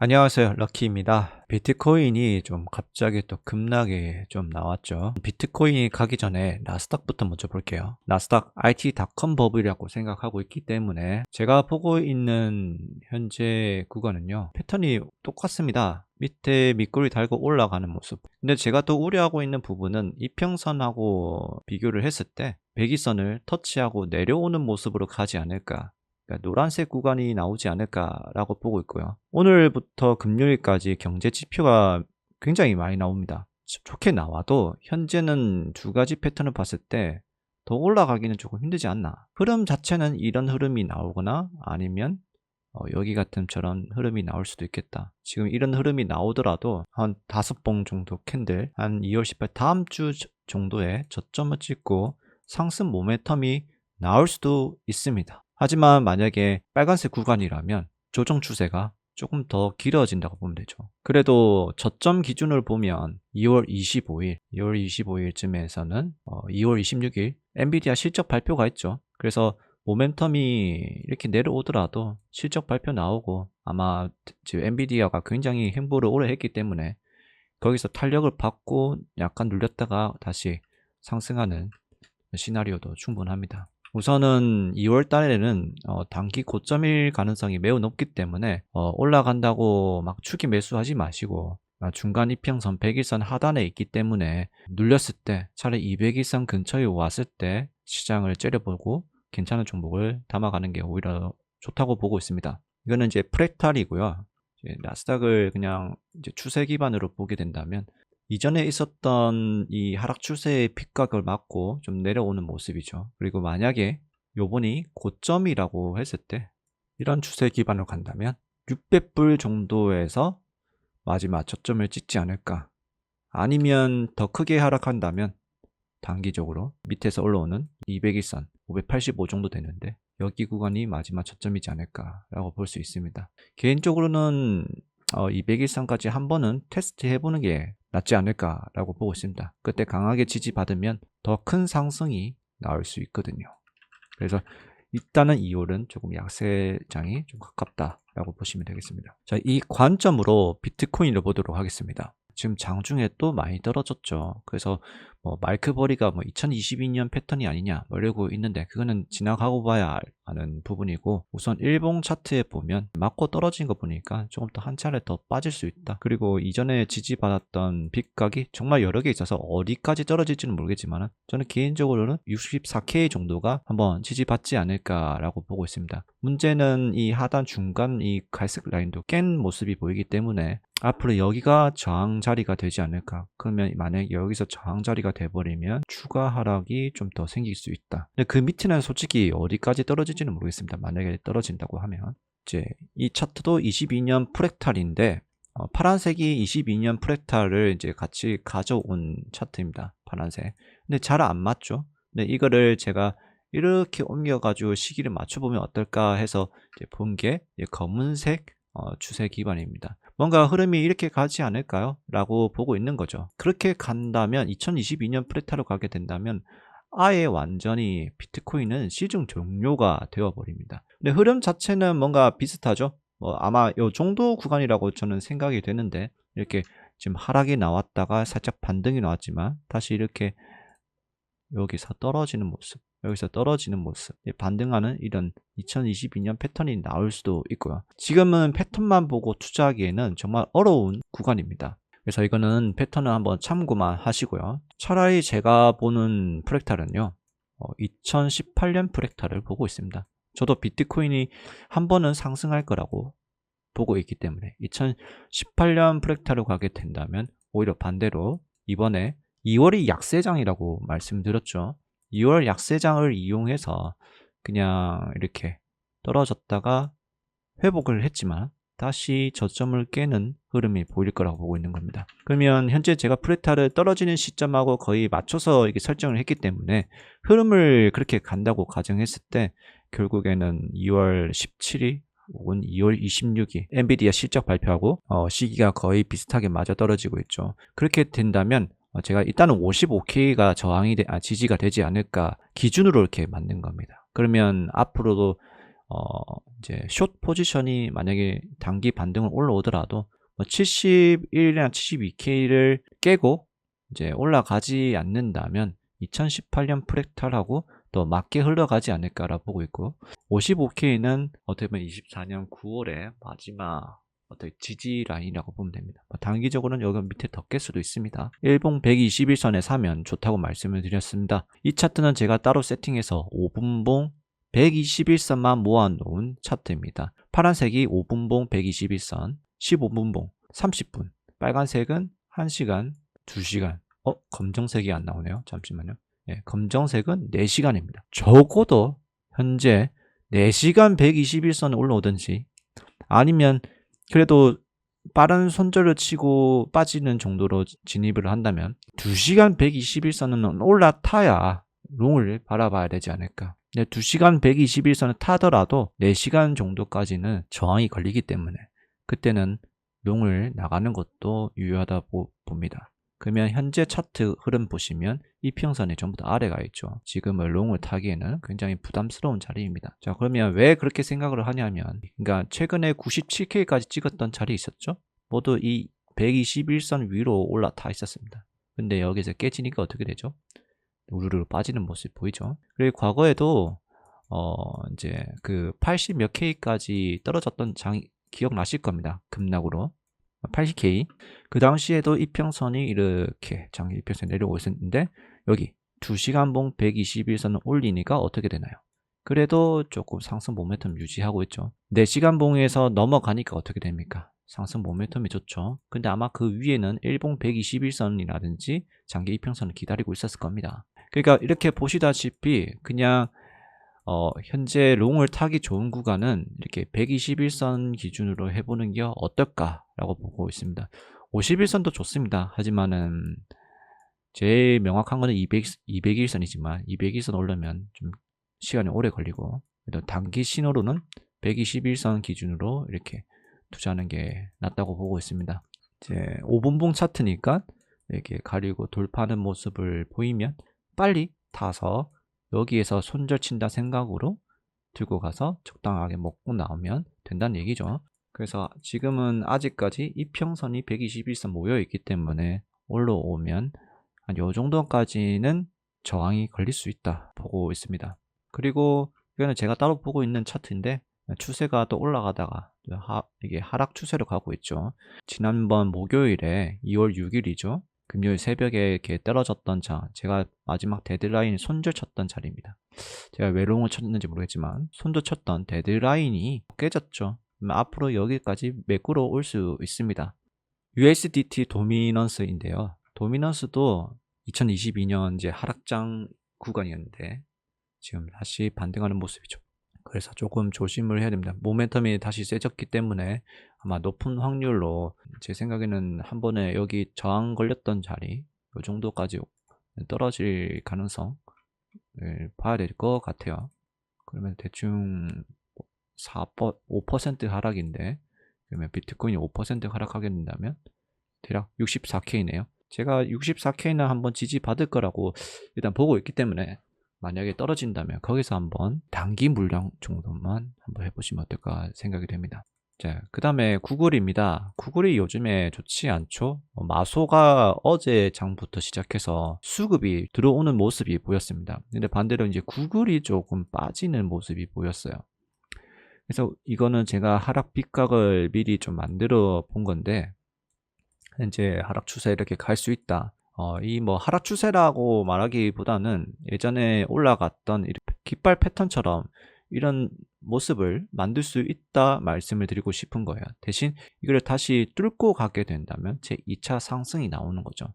안녕하세요. 럭키입니다. 비트코인이 좀 갑자기 또 급락이 좀 나왔죠. 비트코인이 가기 전에 나스닥부터 먼저 볼게요. 나스닥 IT.com 버블이라고 생각하고 있기 때문에 제가 보고 있는 현재 구간은요. 패턴이 똑같습니다. 밑에 밑꼬리 달고 올라가는 모습. 근데 제가 또 우려하고 있는 부분은 이평선하고 비교를 했을 때 배기선을 터치하고 내려오는 모습으로 가지 않을까. 그러니까 노란색 구간이 나오지 않을까라고 보고 있고요. 오늘부터 금요일까지 경제 지표가 굉장히 많이 나옵니다. 좋게 나와도 현재는 두 가지 패턴을 봤을 때 더 올라가기는 조금 힘들지 않나. 흐름 자체는 이런 흐름이 나오거나 아니면 여기 같은 저런 흐름이 나올 수도 있겠다. 지금 이런 흐름이 나오더라도 한 5번 정도 캔들, 한 2월 18일 다음 주 정도에 저점을 찍고 상승 모멘텀이 나올 수도 있습니다. 하지만 만약에 빨간색 구간이라면 조정 추세가 조금 더 길어진다고 보면 되죠. 그래도 저점 기준을 보면 2월 25일쯤에서는 2월 26일 엔비디아 실적 발표가 있죠. 그래서 모멘텀이 이렇게 내려오더라도 실적 발표 나오고 아마 지금 엔비디아가 굉장히 행보를 오래 했기 때문에 거기서 탄력을 받고 약간 눌렸다가 다시 상승하는 시나리오도 충분합니다. 우선은 2월 달에는 단기 고점일 가능성이 매우 높기 때문에 올라간다고 막 추기 매수하지 마시고 중간 이평선 100일선 하단에 있기 때문에 눌렸을 때 차라리 200일선 근처에 왔을 때 시장을 째려보고 괜찮은 종목을 담아가는 게 오히려 좋다고 보고 있습니다. 이거는 이제 프랙탈이고요. 이제 나스닥을 그냥 이제 추세 기반으로 보게 된다면 이전에 있었던 이 하락 추세의 픽각을 맞고 좀 내려오는 모습이죠. 그리고 만약에 요번이 고점이라고 했을 때 이런 추세 기반으로 간다면 600불 정도에서 마지막 저점을 찍지 않을까. 아니면 더 크게 하락한다면 단기적으로 밑에서 올라오는 200일선 585 정도 되는데 여기 구간이 마지막 저점이지 않을까라고 볼 수 있습니다. 개인적으로는 200일선까지 한 번은 테스트 해보는 게 낫지 않을까라고 보고 있습니다. 그때 강하게 지지받으면 더 큰 상승이 나올 수 있거든요. 그래서 일단은 2월은 조금 약세장이 좀 가깝다라고 보시면 되겠습니다. 자, 이 관점으로 비트코인을 보도록 하겠습니다. 지금 장중에 또 많이 떨어졌죠. 그래서 마이크버리가 2022년 패턴이 아니냐 이러고 있는데 그거는 지나가고 봐야 하는 부분이고, 우선 일봉 차트에 보면 맞고 떨어진 거 보니까 조금 더 한 차례 더 빠질 수 있다. 그리고 이전에 지지받았던 빗각이 정말 여러 개 있어서 어디까지 떨어질지는 모르겠지만 저는 개인적으로는 64K 정도가 한번 지지받지 않을까라고 보고 있습니다. 문제는 이 하단 중간 이 갈색 라인도 깬 모습이 보이기 때문에 앞으로 여기가 저항 자리가 되지 않을까. 그러면 만약에 여기서 저항 자리가 돼버리면 추가 하락이 좀 더 생길 수 있다. 근데 그 밑에는 솔직히 어디까지 떨어질지는 모르겠습니다. 만약에 떨어진다고 하면 이제 이 차트도 22년 프랙탈인데 파란색이 22년 프랙탈을 이제 같이 가져온 차트입니다. 파란색. 근데 잘 안 맞죠. 근데 이거를 제가 이렇게 옮겨가지고 시기를 맞춰보면 어떨까 해서 이제 본 게 검은색 추세 기반입니다. 뭔가 흐름이 이렇게 가지 않을까요? 라고 보고 있는 거죠. 그렇게 간다면 2022년 프레타로 가게 된다면 아예 완전히 비트코인은 시중 종료가 되어버립니다. 근데 흐름 자체는 뭔가 비슷하죠. 아마 요 정도 구간이라고 저는 생각이 되는데, 이렇게 지금 하락이 나왔다가 살짝 반등이 나왔지만 다시 이렇게 여기서 떨어지는 모습, 여기서 떨어지는 모습, 반등하는 이런 2022년 패턴이 나올 수도 있고요. 지금은 패턴만 보고 투자하기에는 정말 어려운 구간입니다. 그래서 이거는 패턴을 한번 참고만 하시고요. 차라리 제가 보는 프랙탈은요, 2018년 프랙탈을 보고 있습니다. 저도 비트코인이 한 번은 상승할 거라고 보고 있기 때문에 2018년 프랙탈로 가게 된다면 오히려 반대로 이번에 2월이 약세장이라고 말씀드렸죠. 2월 약세장을 이용해서 그냥 이렇게 떨어졌다가 회복을 했지만 다시 저점을 깨는 흐름이 보일 거라고 보고 있는 겁니다. 그러면 현재 제가 프레타를 떨어지는 시점하고 거의 맞춰서 이렇게 설정을 했기 때문에 흐름을 그렇게 간다고 가정했을 때 결국에는 2월 17일 혹은 2월 26일 엔비디아 실적 발표하고 시기가 거의 비슷하게 맞아떨어지고 있죠. 그렇게 된다면 제가 일단은 55K가 지지가 되지 않을까 기준으로 이렇게 만든 겁니다. 그러면 앞으로도 이제 숏 포지션이 만약에 단기 반등을 올라오더라도 71이나 72K를 깨고 이제 올라가지 않는다면 2018년 프랙탈하고 또 맞게 흘러가지 않을까라고 보고 있고, 55K는 어떻게 보면 24년 9월에 마지막 어떻게 지지 라인이라고 보면 됩니다. 단기적으로는 여기 밑에 더 깰 수도 있습니다. 일봉 121선에 사면 좋다고 말씀을 드렸습니다. 이 차트는 제가 따로 세팅해서 5분봉 121선만 모아놓은 차트입니다. 파란색이 5분봉 121선, 15분봉 30분, 빨간색은 1시간, 2시간. 검정색이 안 나오네요. 잠시만요. 검정색은 4시간입니다. 적어도 현재 4시간 121선에 올라오든지, 아니면 그래도 빠른 손절을 치고 빠지는 정도로 진입을 한다면 2시간 121선은 올라타야 롱을 바라봐야 되지 않을까. 2시간 121선을 타더라도 4시간 정도까지는 저항이 걸리기 때문에 그때는 롱을 나가는 것도 유효하다고 봅니다. 그러면 현재 차트 흐름 보시면 이평선이 전부 다 아래가 있죠. 지금은 롱을 타기에는 굉장히 부담스러운 자리입니다. 자, 그러면 왜 그렇게 생각을 하냐면, 그러니까 최근에 97K까지 찍었던 자리 있었죠? 모두 이 121선 위로 올라타 있었습니다. 근데 여기서 깨지니까 어떻게 되죠? 우르르 빠지는 모습 보이죠? 그리고 과거에도 이제 그 80 몇 K까지 떨어졌던 장 기억나실 겁니다. 급락으로 80K. 그 당시에도 이평선이 이렇게 장기 이평선 내려오고 있었는데, 여기 2시간봉 121선을 올리니까 어떻게 되나요? 그래도 조금 상승 모멘텀 유지하고 있죠. 4시간봉에서 넘어가니까 어떻게 됩니까? 상승 모멘텀이 좋죠. 근데 아마 그 위에는 일봉 121선이라든지 장기 이평선을 기다리고 있었을 겁니다. 그러니까 이렇게 보시다시피 그냥 현재 롱을 타기 좋은 구간은 이렇게 121선 기준으로 해보는 게 어떨까라고 보고 있습니다. 51선도 좋습니다. 하지만은 제일 명확한 거는 201선이지만 201선 오려면 좀 시간이 오래 걸리고, 단기 신호로는 121선 기준으로 이렇게 투자하는 게 낫다고 보고 있습니다. 이제 5분봉 차트니까 이렇게 가리고 돌파하는 모습을 보이면 빨리 타서 여기에서 손절 친다 생각으로 들고 가서 적당하게 먹고 나오면 된다는 얘기죠. 그래서 지금은 아직까지 이평선이 121선 모여 있기 때문에 올라오면 한 요 정도까지는 저항이 걸릴 수 있다 보고 있습니다. 그리고 이거는 제가 따로 보고 있는 차트인데, 추세가 또 올라가다가 이게 하락 추세로 가고 있죠. 지난번 목요일에 2월 6일이죠. 금요일 새벽에 이렇게 떨어졌던 제가 마지막 데드라인 손절 쳤던 자리입니다. 제가 왜 롱을 쳤는지 모르겠지만 손절 쳤던 데드라인이 깨졌죠. 앞으로 여기까지 매꾸러 올 수 있습니다. USDT 도미넌스인데요. 도미넌스도 2022년 이제 하락장 구간이었는데 지금 다시 반등하는 모습이죠. 그래서 조금 조심을 해야 됩니다. 모멘텀이 다시 세졌기 때문에 아마 높은 확률로 제 생각에는 한 번에 여기 저항 걸렸던 자리 이 정도까지 떨어질 가능성을 봐야 될 것 같아요. 그러면 대충 5% 하락인데, 그러면 비트코인이 5% 하락하게 된다면 대략 64K네요. 제가 64K는 한번 지지 받을 거라고 일단 보고 있기 때문에, 만약에 떨어진다면 거기서 한번 단기 물량 정도만 한번 해보시면 어떨까 생각이 됩니다. 자, 그 다음에 구글입니다. 구글이 요즘에 좋지 않죠? 마소가 어제 장부터 시작해서 수급이 들어오는 모습이 보였습니다. 근데 반대로 이제 구글이 조금 빠지는 모습이 보였어요. 그래서 이거는 제가 하락 빗각을 미리 좀 만들어 본 건데, 현재 하락 추세 이렇게 갈 수 있다. 이 뭐 하락 추세라고 말하기보다는 예전에 올라갔던 깃발 패턴처럼 이런 모습을 만들 수 있다 말씀을 드리고 싶은 거예요. 대신 이걸 다시 뚫고 가게 된다면 제 2차 상승이 나오는 거죠.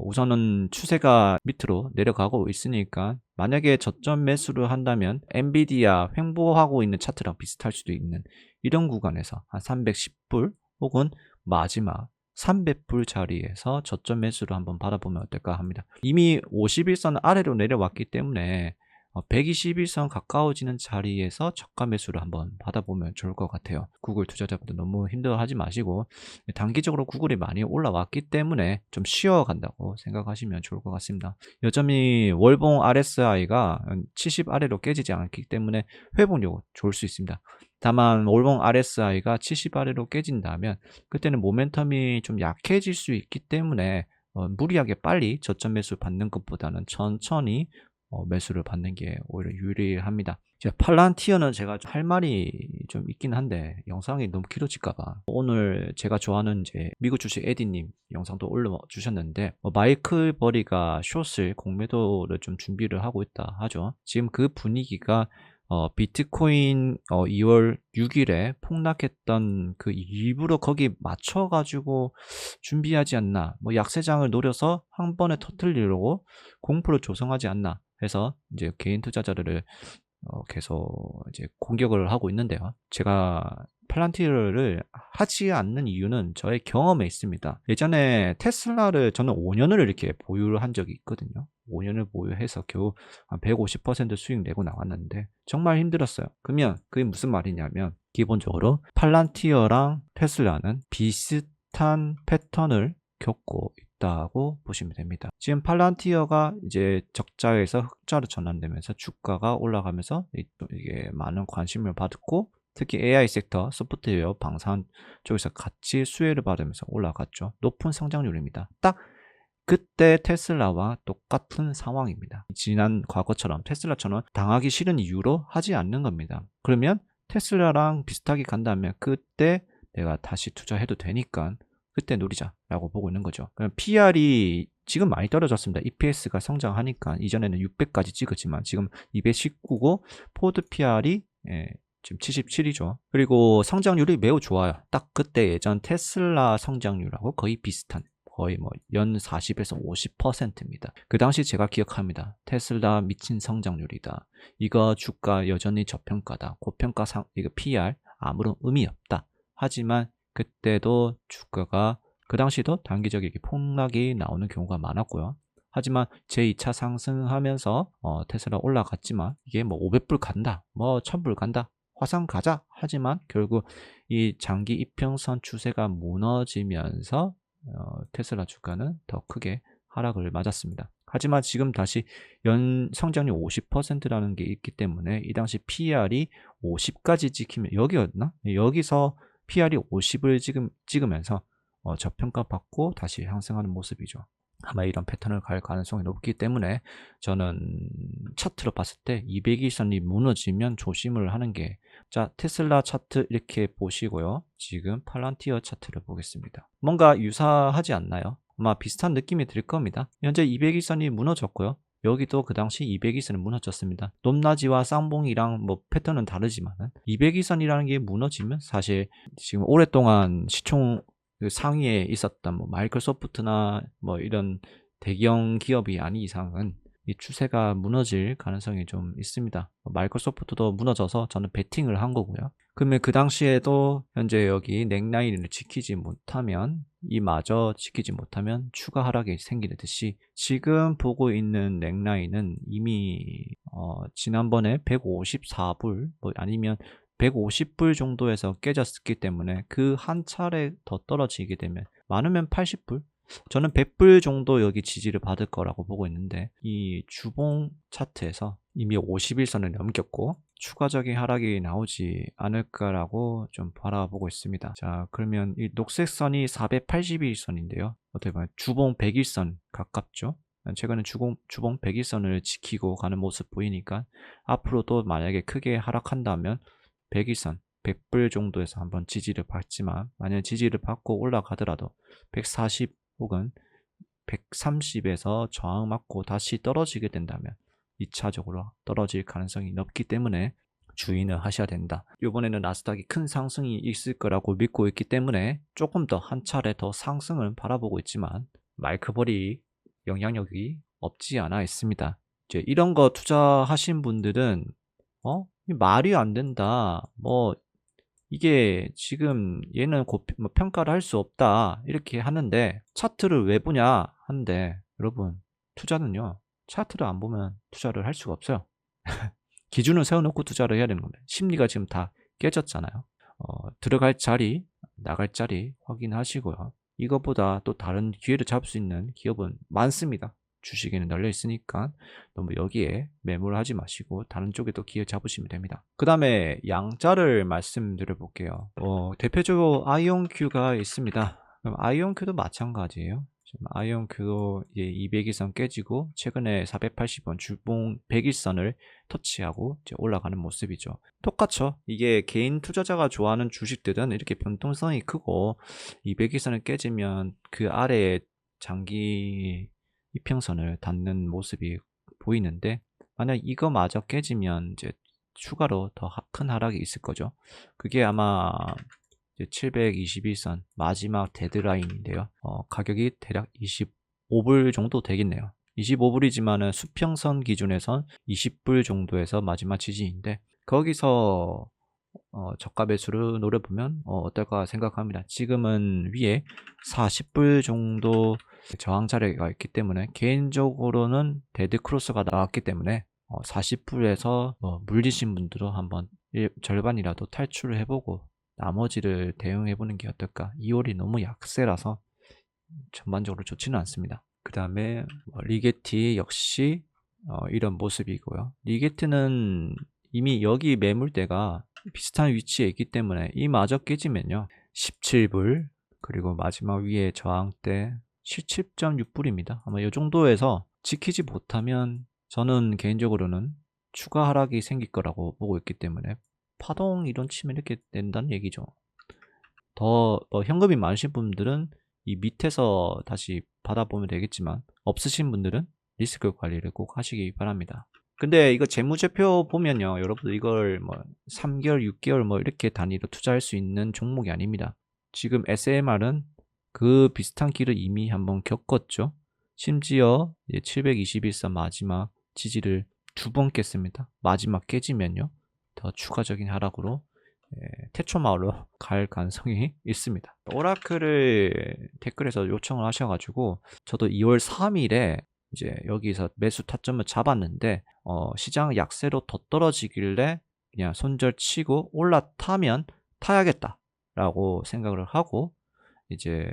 우선은 추세가 밑으로 내려가고 있으니까 만약에 저점 매수를 한다면 엔비디아 횡보하고 있는 차트랑 비슷할 수도 있는 이런 구간에서 한 310불 혹은 마지막 300불 자리에서 저점 매수를 한번 받아보면 어떨까 합니다. 이미 51선 아래로 내려왔기 때문에 121선 가까워지는 자리에서 저가 매수를 한번 받아보면 좋을 것 같아요. 구글 투자자분들 너무 힘들어하지 마시고 단기적으로 구글이 많이 올라왔기 때문에 좀 쉬어간다고 생각하시면 좋을 것 같습니다. 여전히 월봉 RSI가 70 아래로 깨지지 않기 때문에 회복력 좋을 수 있습니다. 다만 월봉 RSI가 70 아래로 깨진다면 그때는 모멘텀이 좀 약해질 수 있기 때문에 무리하게 빨리 저점 매수 받는 것보다는 천천히 매수를 받는 게 오히려 유리합니다. 팔란티어는 제가 할 말이 좀 있긴 한데 영상이 너무 길어질까봐 오늘 제가 좋아하는 이제 미국 주식 에디님 영상도 올려주셨는데 마이클 버리가 숏을 공매도를 좀 준비를 하고 있다 하죠. 지금 그 분위기가 비트코인 2월 6일에 폭락했던 그 일부러 거기 맞춰가지고 준비하지 않나, 뭐 약세장을 노려서 한 번에 터뜨리려고 공포를 조성하지 않나 해서 이제 개인 투자자들을 계속 이제 공격을 하고 있는데요. 제가 팔란티어를 하지 않는 이유는 저의 경험에 있습니다. 예전에 테슬라를 저는 5년을 이렇게 보유를 한 적이 있거든요. 5년을 보유해서 겨우 한 150% 수익 내고 나왔는데 정말 힘들었어요. 그러면 그게 무슨 말이냐면 기본적으로 팔란티어랑 테슬라는 비슷한 패턴을 겪고 있다고 보시면 됩니다. 지금 팔란티어가 이제 적자에서 흑자로 전환되면서 주가가 올라가면서 이게 많은 관심을 받고 특히 AI 섹터, 소프트웨어, 방산 쪽에서 같이 수혜를 받으면서 올라갔죠. 높은 성장률입니다. 딱 그때 테슬라와 똑같은 상황입니다. 지난 과거처럼 테슬라처럼 당하기 싫은 이유로 하지 않는 겁니다. 그러면 테슬라랑 비슷하게 간다면 그때 내가 다시 투자해도 되니까 그때 노리자라고 보고 있는 거죠. 그럼 PR이 지금 많이 떨어졌습니다. EPS가 성장하니까 이전에는 600까지 찍었지만 지금 219고 포드 PR이 지금 77이죠. 그리고 성장률이 매우 좋아요. 딱 그때 예전 테슬라 성장률하고 거의 비슷한 거의 뭐 연 40에서 50%입니다. 그 당시 제가 기억합니다. 테슬라 미친 성장률이다. 이거 주가 여전히 저평가다. 고평가 이거 PR 아무런 의미 없다. 하지만 그때도 주가가 그 당시도 단기적인 폭락이 나오는 경우가 많았고요. 하지만 제2차 상승하면서 테슬라 올라갔지만 이게 뭐 500불 간다, 뭐 1000불 간다, 화상 가자 하지만 결국 이 장기 이평선 추세가 무너지면서 테슬라 주가는 더 크게 하락을 맞았습니다. 하지만 지금 다시 연 성장률 50%라는 게 있기 때문에 이 당시 PR이 50까지 찍히면 여기였나? 여기서 PR이 50을 찍으면서 저평가 받고 다시 상승하는 모습이죠. 아마 이런 패턴을 갈 가능성이 높기 때문에 저는 차트로 봤을 때 200일선이 무너지면 조심을 하는 게, 자, 테슬라 차트 이렇게 보시고요. 지금 팔란티어 차트를 보겠습니다. 뭔가 유사하지 않나요? 아마 비슷한 느낌이 들 겁니다. 현재 200일선이 무너졌고요. 여기도 그 당시 200일선은 무너졌습니다. 높낮이와 쌍봉이랑 뭐 패턴은 다르지만 200일선이라는 게 무너지면 사실 지금 오랫동안 시총 그 상위에 있었던 뭐 마이크로소프트나 뭐 이런 대기업 기업이 아닌 이상은 이 추세가 무너질 가능성이 좀 있습니다. 마이크로소프트도 무너져서 저는 베팅을 한 거고요. 그러면 그 당시에도 현재 여기 넥라인을 지키지 못하면, 이마저 지키지 못하면 추가 하락이 생기듯이 지금 보고 있는 넥라인은 이미 지난번에 154불 뭐 아니면 150불 정도에서 깨졌기 때문에 그 한 차례 더 떨어지게 되면 많으면 80불, 저는 100불 정도 여기 지지를 받을 거라고 보고 있는데 이 주봉 차트에서 이미 51선을 넘겼고 추가적인 하락이 나오지 않을까라고 좀 바라보고 있습니다. 자, 그러면 이 녹색 선이 481선인데요. 어떻게 보면 주봉 100일선 가깝죠. 최근에 주봉 100일선을 지키고 가는 모습 보이니까 앞으로도 만약에 크게 하락한다면 100일선 100불 정도에서 한번 지지를 받지만, 만약 지지를 받고 올라가더라도 140 혹은 130에서 저항 맞고 다시 떨어지게 된다면 2차적으로 떨어질 가능성이 높기 때문에 주의는 하셔야 된다. 이번에는 나스닥이 큰 상승이 있을 거라고 믿고 있기 때문에 조금 더 한 차례 더 상승을 바라보고 있지만 마이크볼이 영향력이 없지 않아 있습니다. 이제 이런 거 투자하신 분들은 말이 안 된다, 뭐 이게 지금 얘는 뭐 평가를 할 수 없다 이렇게 하는데 차트를 왜 보냐 하는데, 여러분 투자는요 차트를 안 보면 투자를 할 수가 없어요. 기준을 세워놓고 투자를 해야 되는 겁니다. 심리가 지금 다 깨졌잖아요. 들어갈 자리, 나갈 자리 확인하시고요. 이것보다 또 다른 기회를 잡을 수 있는 기업은 많습니다. 주식에는 널려 있으니까 너무 여기에 매몰 하지 마시고 다른 쪽에 또 기회 잡으시면 됩니다. 그 다음에 양자를 말씀드려 볼게요. 대표적으로 아이온큐가 있습니다. 그럼 아이온큐도 마찬가지예요. 지금 아이온큐도 이제 200일선 깨지고 최근에 480원 주봉 100일선을 터치하고 이제 올라가는 모습이죠. 똑같죠. 이게 개인 투자자가 좋아하는 주식들은 이렇게 변동성이 크고 200일선을 깨지면 그 아래에 장기 이평선을 닿는 모습이 보이는데, 만약 이거마저 깨지면 이제 추가로 더 큰 하락이 있을 거죠. 그게 아마 721선 마지막 데드라인인데요. 가격이 대략 25불 정도 되겠네요. 25불이지만은 수평선 기준에선 20불 정도에서 마지막 지지인데, 거기서 저가 매수를 노려보면 어떨까 생각합니다. 지금은 위에 40불 정도 저항 자리가 있기 때문에 개인적으로는 데드 크로스가 나왔기 때문에 40불에서 물리신 분들은 한번 절반이라도 탈출을 해보고 나머지를 대응해보는 게 어떨까. 2월이 너무 약세라서 전반적으로 좋지는 않습니다. 그 다음에 리게티 역시 이런 모습이고요. 리게티는 이미 여기 매물대가 비슷한 위치에 있기 때문에 이마저 깨지면요 17불, 그리고 마지막 위에 저항대 17.6불입니다. 아마 이 정도에서 지키지 못하면 저는 개인적으로는 추가 하락이 생길 거라고 보고 있기 때문에 파동 이론 치면 이렇게 된다는 얘기죠. 더 현금이 많으신 분들은 이 밑에서 다시 받아보면 되겠지만, 없으신 분들은 리스크 관리를 꼭 하시기 바랍니다. 근데 이거 재무제표 보면요, 여러분들 이걸 3개월, 6개월 이렇게 단위로 투자할 수 있는 종목이 아닙니다. 지금 SMR은 그 비슷한 길을 이미 한번 겪었죠. 심지어 721선 마지막 지지를 2번 깼습니다. 마지막 깨지면요 더 추가적인 하락으로 태초마을로 갈 가능성이 있습니다. 오라클을 댓글에서 요청을 하셔가지고 저도 2월 3일에 이제 여기서 매수 타점을 잡았는데 시장 약세로 더 떨어지길래 그냥 손절 치고 올라타면 타야겠다 라고 생각을 하고 이제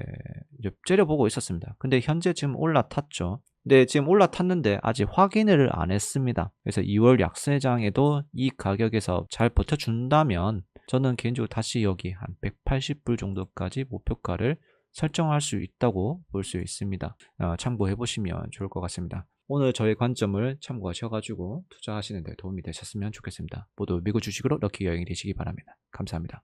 째려보고 있었습니다. 근데 현재 지금 올라탔죠. 근데 지금 올라탔는데 아직 확인을 안 했습니다. 그래서 2월 약세장에도 이 가격에서 잘 버텨준다면 저는 개인적으로 다시 여기 한 180불 정도까지 목표가를 설정할 수 있다고 볼 수 있습니다. 참고해 보시면 좋을 것 같습니다. 오늘 저의 관점을 참고하셔가지고 투자하시는 데 도움이 되셨으면 좋겠습니다. 모두 미국 주식으로 럭키 여행이 되시기 바랍니다. 감사합니다.